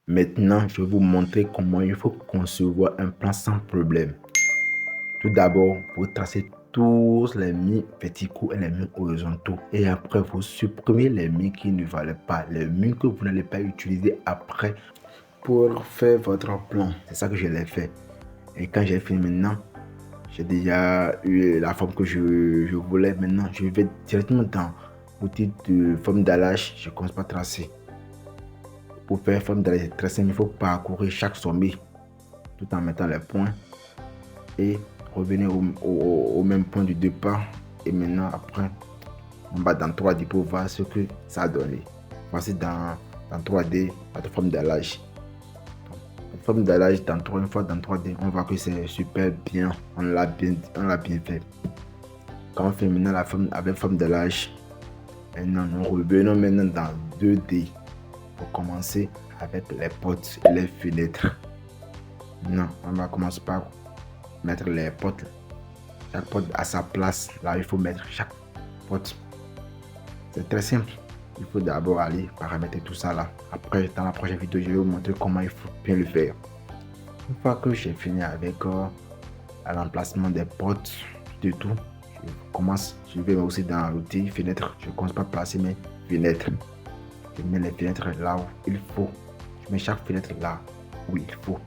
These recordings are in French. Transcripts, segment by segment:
Maintenant, je vais vous montrer comment il faut concevoir un plan sans problème. Tout d'abord, vous tracez tous les murs verticaux et les murs horizontaux. Et après, vous supprimez les murs qui ne valaient pas, les murs que vous n'allez pas utiliser après pour faire votre plan. C'est ça que je l'ai fait. Et quand j'ai fini maintenant, j'ai déjà eu la forme que je voulais. Maintenant, je vais directement dans l'outil de forme d'allage. Je commence par tracer. Pour faire forme d'allage très simple, il faut parcourir chaque sommet tout en mettant les points et revenir au même point du départ. Et maintenant, après, on va dans 3D pour voir ce que ça a donné. Voici dans 3D notre forme d'allage. La forme d'allage une fois dans 3D, on voit que c'est super bien. On l'a bien fait. Quand on fait maintenant la forme avec forme d'allage, maintenant nous revenons maintenant dans 2D pour commencer avec les portes et les fenêtres. Maintenant, on va commencer par mettre les portes. Chaque porte à sa place. Là, il faut mettre chaque porte. C'est très simple. Il faut d'abord aller paramétrer tout ça là. Après, dans la prochaine vidéo, je vais vous montrer comment il faut bien le faire. Une fois que j'ai fini avec l'emplacement des portes, de tout, je vais aussi dans l'outil fenêtre. Je commence par placer mes fenêtres. Je mets les fenêtres là où il faut. Je mets chaque fenêtre là où il faut.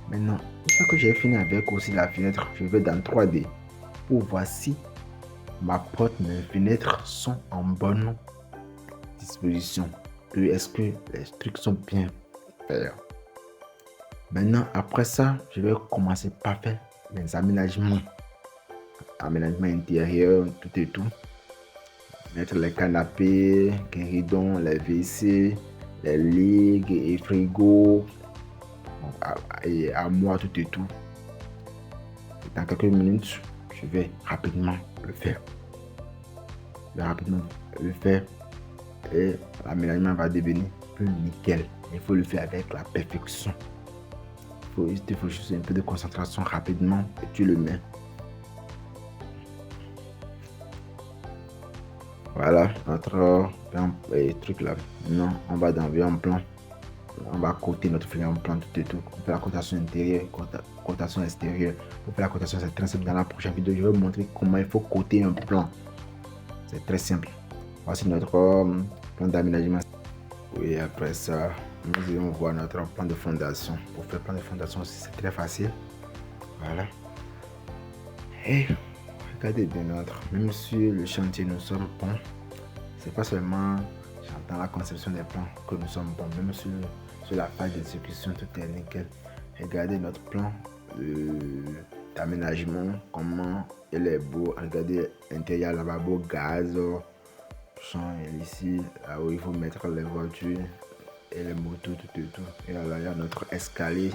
Maintenant, une fois que j'ai fini avec aussi la fenêtre, je vais dans 3D pour voir si ma porte, mes fenêtres sont en bonne disposition. Et est-ce que les trucs sont bien faits. Maintenant, après ça, je vais commencer par faire les aménagements. Aménagement intérieur, tout et tout. Mettre les canapés, guéridons, les WC, les ligues et frigo. Et armoire, tout et tout. Dans quelques minutes, je vais rapidement le faire. Et l'aménagement va devenir plus nickel. Il faut le faire avec la perfection. Il faut juste un peu de concentration rapidement et tu le mets. Voilà notre truc là. Maintenant, on va dans un plan. On va coter notre feuille en plan tout et tout. On fait la cotation intérieure, cotation extérieure. Pour faire la cotation, c'est très simple. Dans la prochaine vidéo, je vais vous montrer comment il faut coter un plan. C'est très simple. Voici notre plan d'aménagement. Oui, après ça, nous allons voir notre plan de fondation. Pour faire le plan de fondation aussi, c'est très facile. Voilà. Et regardez bien même sur le chantier, nous sommes bons. C'est pas seulement dans la conception des plans que nous sommes bons, même sur la phase d'exécution, tout est nickel. Regardez notre plan d'aménagement, comment il est beau. Regardez l'intérieur, lavabo, gaz, champ ici, là où il faut mettre les voitures et les motos, tout et tout. Et là, il y a notre escalier.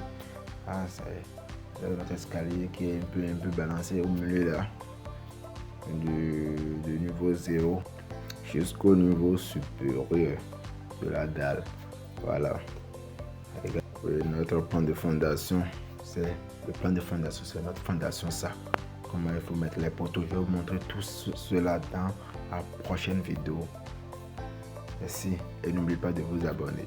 Ah, c'est notre escalier qui est un peu balancé au milieu là. Du niveau 0 jusqu'au niveau supérieur de la dalle. Voilà. Notre plan de fondation, c'est le plan de fondation, c'est notre fondation ça. Comment il faut mettre les poteaux. Je vais vous montrer tout cela dans la prochaine vidéo. Merci et n'oubliez pas de vous abonner.